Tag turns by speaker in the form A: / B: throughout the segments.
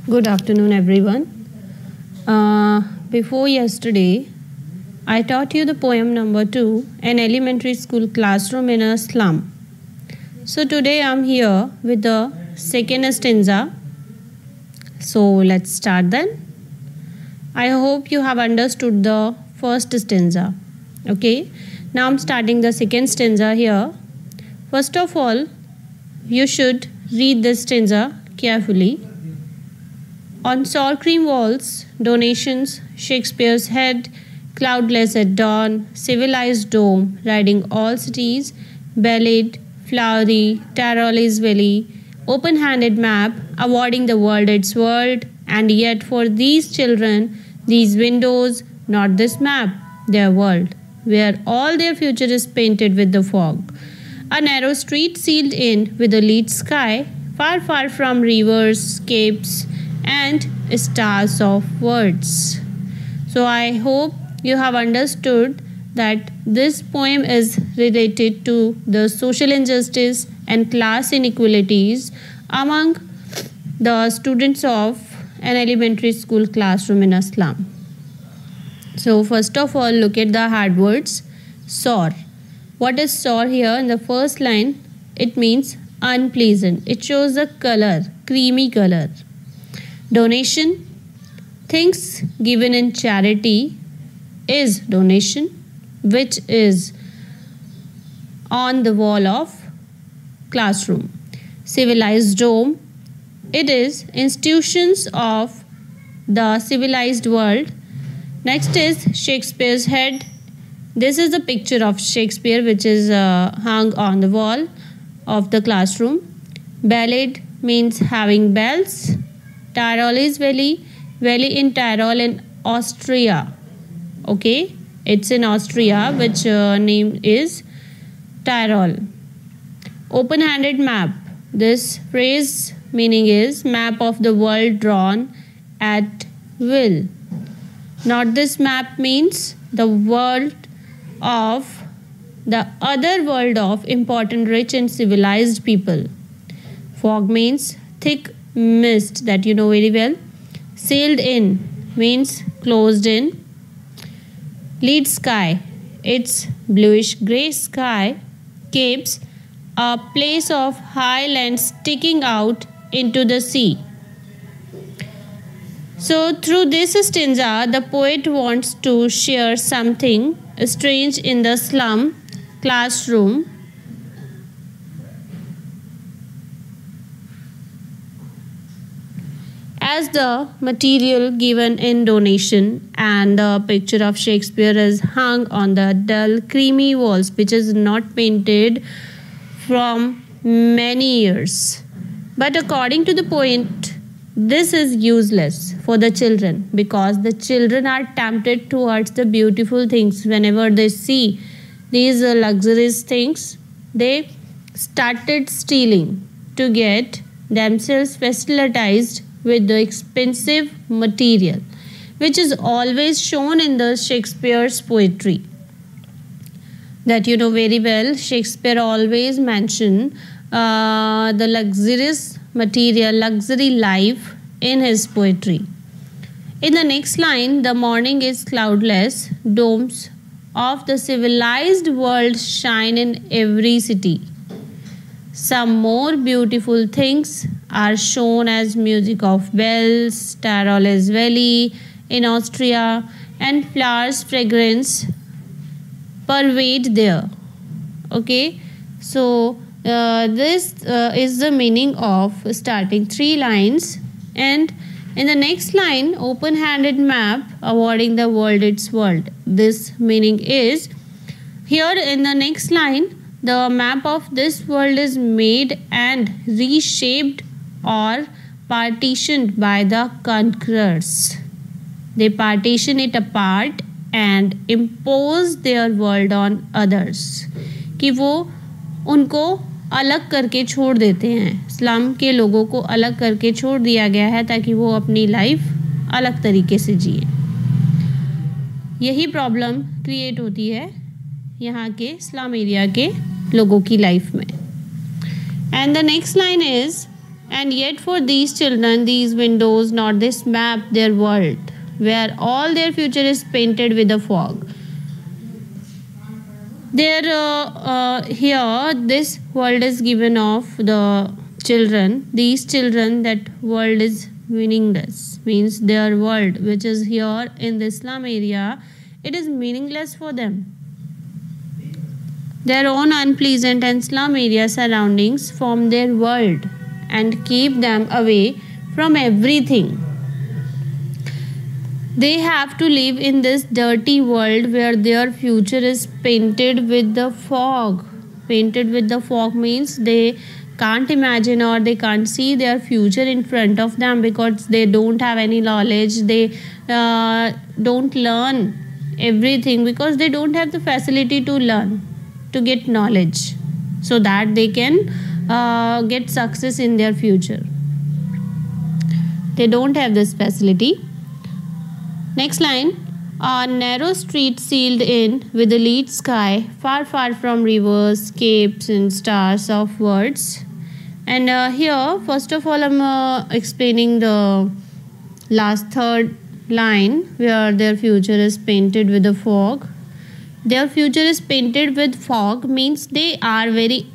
A: Good afternoon, everyone. Before yesterday, I taught you the poem number 2, An Elementary School Classroom in a Slum. So today I'm here with the second stanza. So let's start then. I hope you have understood the first stanza. Okay, now I'm starting the second stanza here. First of all, you should read this stanza carefully. On sour cream walls, donations, Shakespeare's head, cloudless at dawn, civilized dome, riding all cities, ballad, flowery, Tyrole's valley, open-handed map, awarding the world its world, and yet for these children, these windows, not this map, their world, where all their future is painted with the fog. A narrow street sealed in with a lit sky, far, far from rivers, capes, and stars of words. So I hope you have understood that this poem is related to the social injustice and class inequalities among the students of an elementary school classroom in a slum. So first of all, look at the hard words. Sour. What is sour here? In the first line, it means unpleasant. It shows the color, creamy color. Donation, things given in charity is donation, which is on the wall of classroom. Civilized dome, it is institutions of the civilized world. Next is Shakespeare's head. This is a picture of Shakespeare which is hung on the wall of the classroom. Ballad means having bells. Tyrole's valley, valley in Tyrol in Austria. Okay, it's in Austria, which name is Tyrol. Open-handed map. This phrase meaning is map of the world drawn at will. Not this map means the world of the other world of important, rich and civilized people. Fog means thick mist that you know very well. Sailed in means closed in. Lead sky, it's bluish grey sky. Capes, a place of high land sticking out into the sea. So through this stanza, the poet wants to share something strange in the slum classroom. As the material given in donation and the picture of Shakespeare is hung on the dull creamy walls which is not painted from many years. But according to the poet, this is useless for the children because the children are tempted towards the beautiful things. Whenever they see these luxurious things, they started stealing to get themselves facilitized with the expensive material, which is always shown in the Shakespeare's poetry. That you know very well, Shakespeare always mention the luxurious material, luxury life in his poetry. In the next line, the morning is cloudless, domes of the civilized world shine in every city. Some more beautiful things are shown as music of bells, Tyrole's valley in Austria, and flowers fragrance pervade there. Okay, so this is the meaning of starting 3 lines, and in the next line, open-handed map awarding the world its world. This meaning is here in the next line, the map of this world is made and reshaped or partitioned by the conquerors. They partition it apart and impose their world on others. कि वो उनको अलग करके छोड़ देते हैं. Slum के लोगों को अलग करके छोड़ दिया गया है ताकि वो अपनी लाइफ अलग तरीके से जिए. यही प्रॉब्लम क्रिएट होती है यहाँ के स्लम एरिया के लोगों की लाइफ में. And the next line is, And yet for these children, these windows, not this map, their world, where all their future is painted with a fog. Here this world is given of the children. These children, that world is meaningless, means their world which is here in the slum area, it is meaningless for them. Their own unpleasant and slum area surroundings form their world and keep them away from everything. They have to live in this dirty world where their future is painted with the fog. Painted with the fog means they can't imagine or they can't see their future in front of them because they don't have any knowledge. They don't learn everything because they don't have the facility to learn, to get knowledge, so that they can get success in their future. They don't have this facility. Next line. A narrow street sealed in with a lit sky, far, far from rivers, capes, and stars of words. And here, first of all, I'm explaining the last third line where their future is painted with a fog. Their future is painted with fog means they are very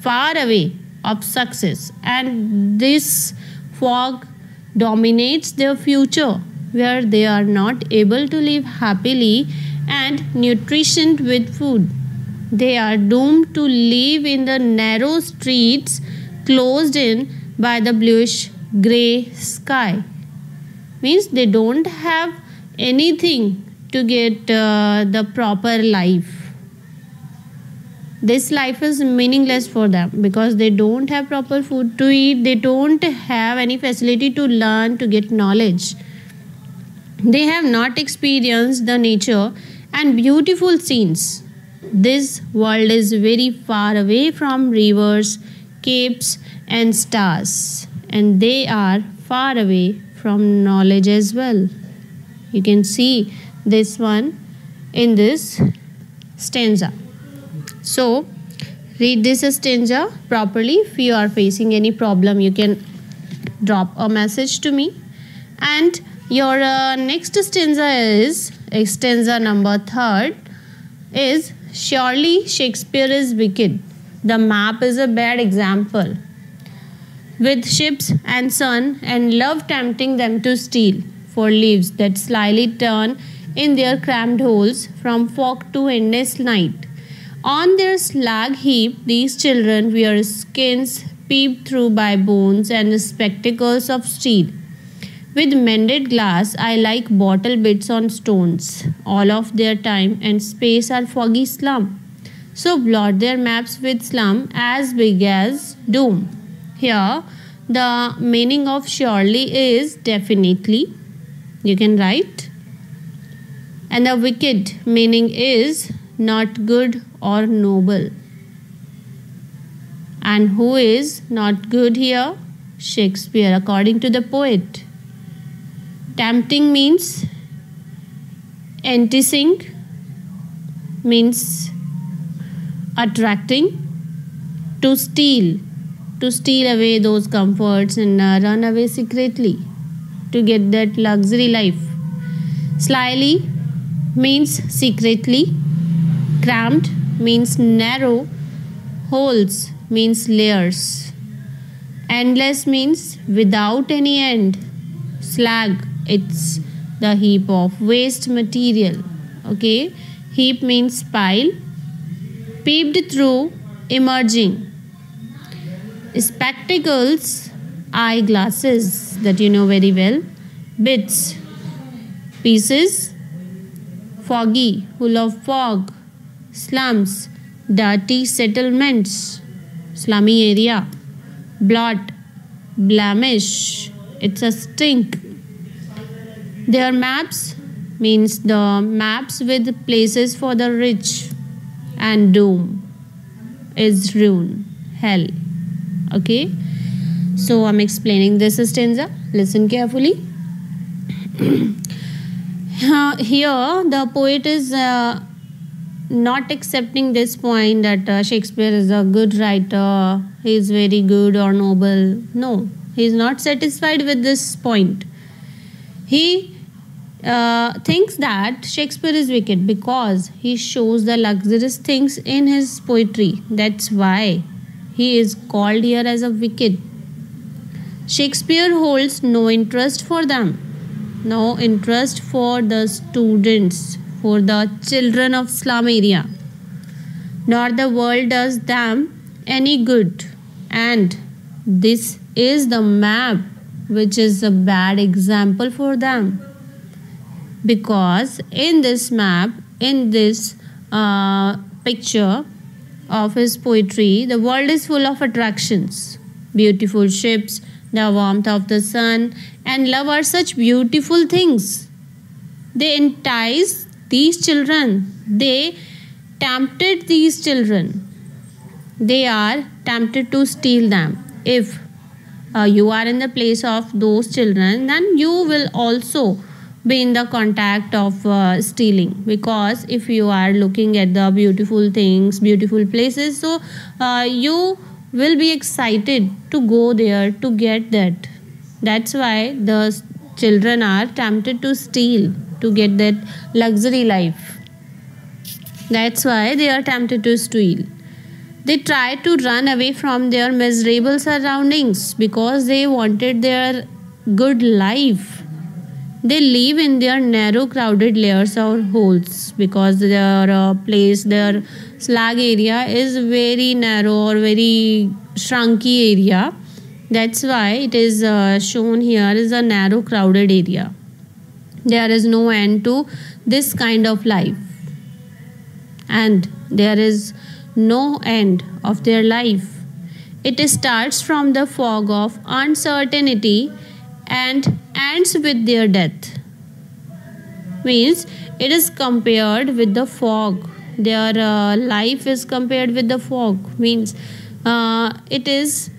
A: far away of success, and this fog dominates their future, where they are not able to live happily and nutritioned with food. They are doomed to live in the narrow streets closed in by the bluish grey sky. Means they don't have anything to get the proper life. This life is meaningless for them because they don't have proper food to eat. They don't have any facility to learn, to get knowledge. They have not experienced the nature and beautiful scenes. This world is very far away from rivers, capes, and stars, and they are far away from knowledge as well. You can see this one in this stanza. So, read this stanza properly. If you are facing any problem, you can drop a message to me. And your next stanza is stanza number 3 is surely Shakespeare is wicked. The map is a bad example, with ships and sun and love tempting them to steal for leaves that slyly turn in their crammed holes from fog to endless night. On their slag heap, these children wear skins peeped through by bones and spectacles of steel. With mended glass, I like bottle bits on stones. All of their time and space are foggy slum. So blot their maps with slum as big as doom. Here, the meaning of surely is definitely. You can write. And the wicked meaning is not good or noble. And who is not good here? Shakespeare, according to the poet. Tempting means enticing, means attracting. To steal away those comforts and run away secretly to get that luxury life. Slyly means secretly. Cramped means narrow. Holes means layers. Endless means without any end. Slag, it's the heap of waste material. Okay, heap means pile. Peeped through, emerging. Spectacles, eyeglasses that you know very well. Bits, pieces. Foggy, full of fog. Slums, dirty settlements. Slummy area. Blot, blemish, it's a stink. Their maps means the maps with places for the rich, and doom is ruin, hell. Okay, so I'm explaining this stanza. Listen carefully. Here the poet is not accepting this point that Shakespeare is a good writer, he is very good or noble. No, he is not satisfied with this point. He thinks that Shakespeare is wicked because he shows the luxurious things in his poetry. That's why he is called here as a wicked. Shakespeare holds no interest for them, no interest for the students, for the children of slum area, nor the world does them any good. And this is the map which is a bad example for them, because in this map, in this picture of his poetry, the world is full of attractions. Beautiful ships, the warmth of the sun, and love are such beautiful things. They entice these children. They tempted these children. They are tempted to steal them. If you are in the place of those children, then you will also be in the contact of stealing, because if you are looking at the beautiful things, beautiful places, so you will be excited to go there to get that. That's why the children are tempted to steal to get that luxury life. That's why they are tempted to steal. They try to run away from their miserable surroundings because they wanted their good life. They live in their narrow, crowded layers or holes, because their place, their slag area is very narrow or very shrunky area. That's why it is shown here as a narrow, crowded area. There is no end to this kind of life, and there is no end of their life. It starts from the fog of uncertainty and ends with their death. Means it is compared with the fog. Their life is compared with the fog. Means it is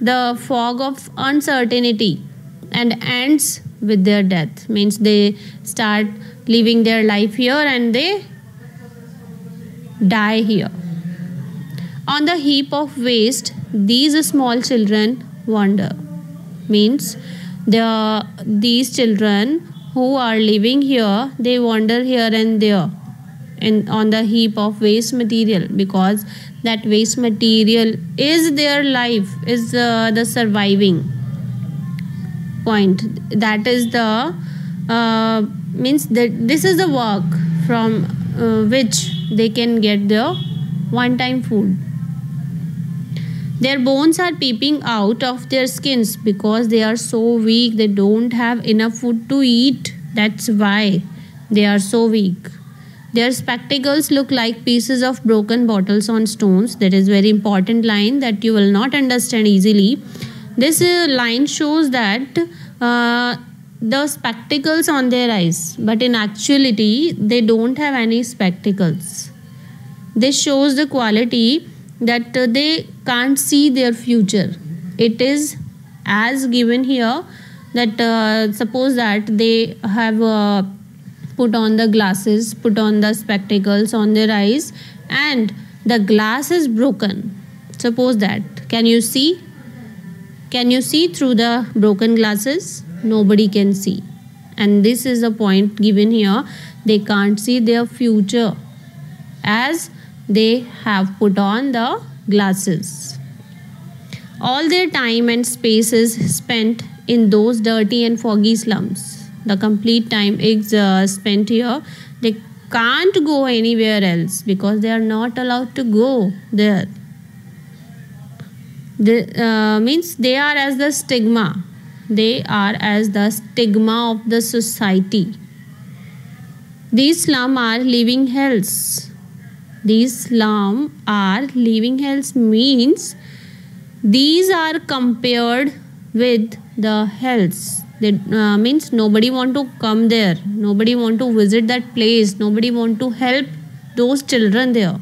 A: the fog of uncertainty and ends with their death. Means they start living their life here and they die here. On the heap of waste, these small children wander. Means these children who are living here, they wander here and there and on the heap of waste material, because that waste material is their life, is the surviving point. That is the means that this is the work from which they can get their one-time food. Their bones are peeping out of their skins because they are so weak. They don't have enough food to eat. That's why they are so weak. Their spectacles look like pieces of broken bottles on stones. That is very important line that you will not understand easily. This line shows that the spectacles on their eyes, but in actuality they don't have any spectacles. This shows the quality that they can't see their future. It is as given here that suppose that they have put on the glasses, put on the spectacles on their eyes, and the glass is broken. Suppose that. Can you see? Can you see through the broken glasses? Nobody can see. And this is the point given here. They can't see their future as they have put on the glasses. All their time and space is spent in those dirty and foggy slums. The complete time is spent here. They can't go anywhere else because they are not allowed to go there. Means they are as the stigma. They are as the stigma of the society. These slums are living hells. These slums are living hells means these are compared with the hells. That means nobody want to come there. Nobody want to visit that place. Nobody want to help those children there.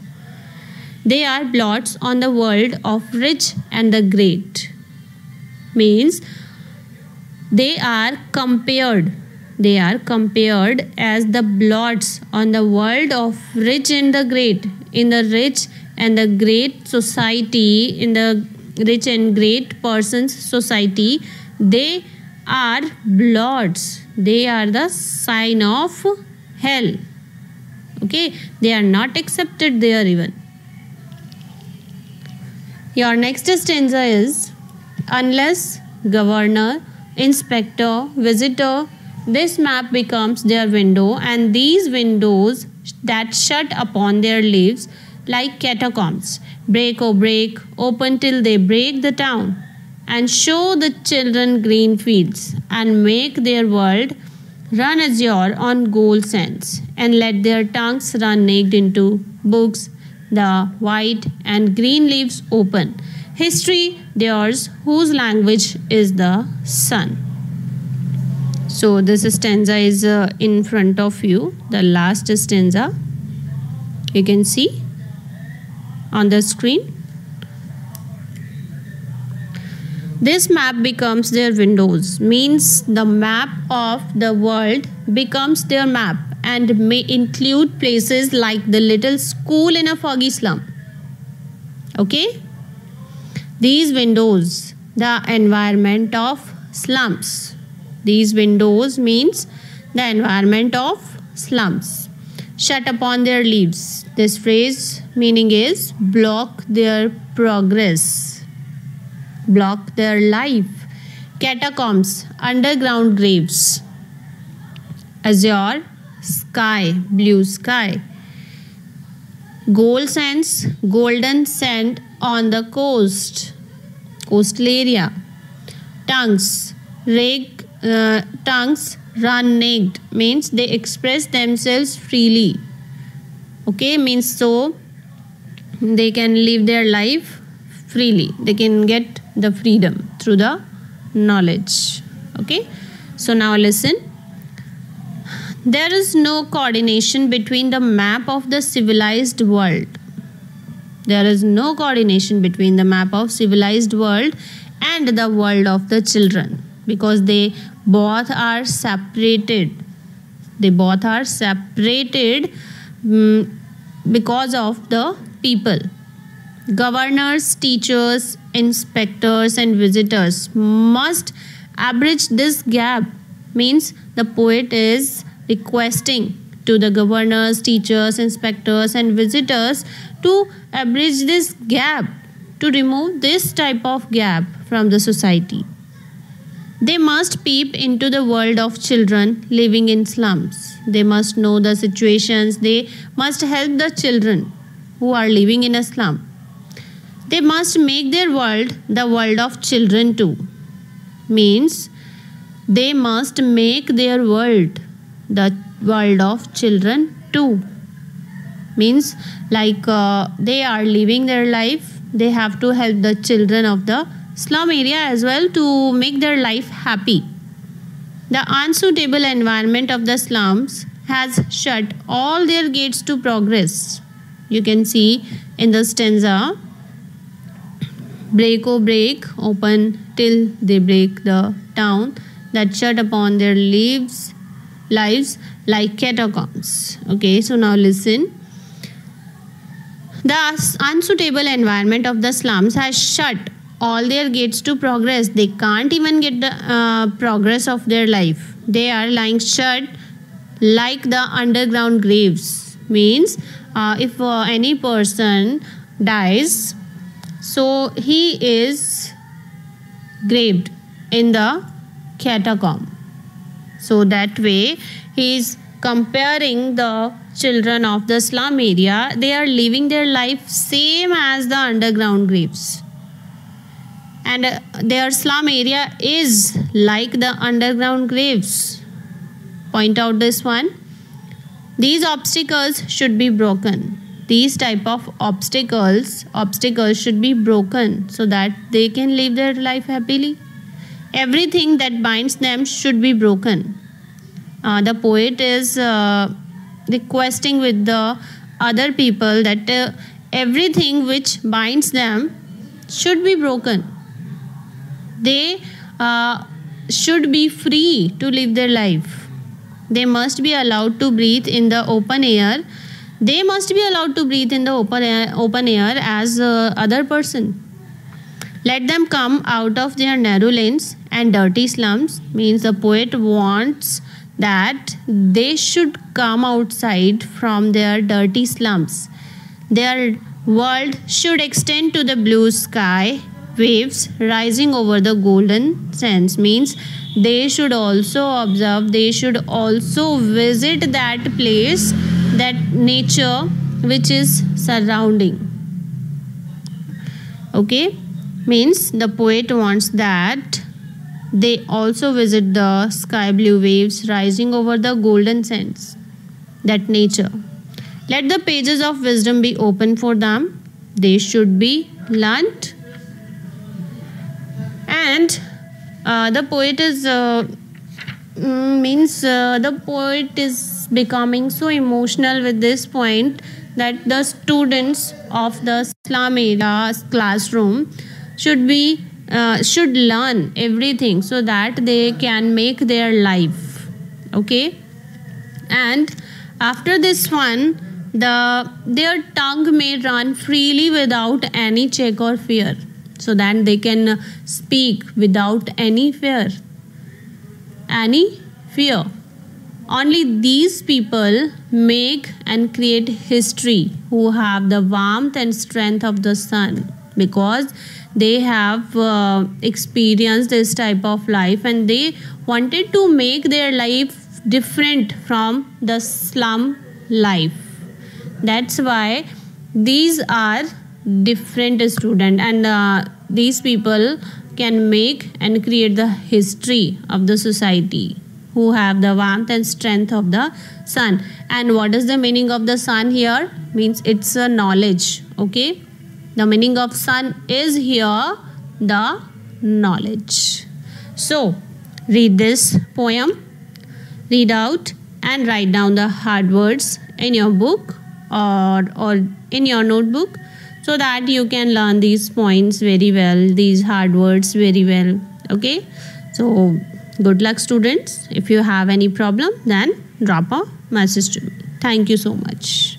A: They are blots on the world of rich and the great. Means they are compared They are compared as the blots on the world of rich and the great. In the rich and the great society, in the rich and great persons society, they are blots. They are the sign of hell. Okay, they are not accepted there even. Your next stanza is, unless governor, inspector, visitor, this map becomes their window, and these windows that shut upon their lives like catacombs, break, oh break, open till they break the town, and show the children green fields, and make their world run azure on gold sands, and let their tongues run naked into books, the white and green leaves open. History theirs, whose language is the sun. So this stanza is in front of you, the last stanza. You can see on the screen. This map becomes their windows, means the map of the world becomes their map and may include places like the little school in a foggy slum. Okay? These windows, the environment of slums. These windows means the environment of slums. Shut upon their leaves. This phrase meaning is block their progress. Block their life. Catacombs, underground graves. Azure, sky, blue sky. Gold sands, golden sand on the coastal area. Tongues, tongues run naked, means they express themselves freely. Okay, means so they can live their life freely. They can get the freedom through the knowledge. Okay, so now listen. There is no coordination between the map of the civilized world. There is no coordination between the map of civilized world and the world of the children, because they both are separated. They both are separated because of the people. Governors, teachers, inspectors and visitors must abridge this gap. Means the poet is requesting to the governors, teachers, inspectors and visitors to abridge this gap, to remove this type of gap from the society. They must peep into the world of children living in slums. They must know the situations. They must help the children who are living in a slum. They must make their world the world of children too. Means they must make their world the world of children too. Means like they are living their life, they have to help the children of the slum area as well to make their life happy. The unsuitable environment of the slums has shut all their gates to progress. You can see in the stanza, break, oh break, open till they break the town, that shut upon their lives like catacombs. Okay, so now listen. The unsuitable environment of the slums has shut all their gates to progress. They can't even get the progress of their life. They are lying shut like the underground graves. Means if any person dies, so he is graved in the catacomb. So that way he is comparing the children of the slum area. They are living their life same as the underground graves. And their slum area is like the underground graves. Point out this one. These obstacles should be broken. These type of obstacles should be broken so that they can live their life happily. Everything that binds them should be broken. The poet is requesting with the other people that everything which binds them should be broken. They should be free to live their life. They must be allowed to breathe in the open air. They must be allowed to breathe in the open air as other person. Let them come out of their narrow lanes and dirty slums. Means the poet wants that they should come outside from their dirty slums. Their world should extend to the blue sky. Waves rising over the golden sands. Means they should also observe, they should also visit that place, that nature which is surrounding. Okay, means the poet wants that they also visit the sky blue waves rising over the golden sands, that nature. Let the pages of wisdom be open for them. They should be learnt. And the poet is the poet is becoming so emotional with this point that the students of the slum area classroom should learn everything so that they can make their life. Okay, and after this one, their tongue may run freely without any check or fear, so that they can speak without any fear. Only these people make and create history who have the warmth and strength of the sun, because they have experienced this type of life and they wanted to make their life different from the slum life. That's why these are different students, and these people can make and create the history of the society who have the warmth and strength of the sun. And what is the meaning of the sun here? Means it's a knowledge. Okay, the meaning of sun is here the knowledge. So read this poem, read out and write down the hard words in your book or in your notebook, so that you can learn these points very well, these hard words very well. Okay, so good luck students. If you have any problem, then drop a message to me. Thank you so much.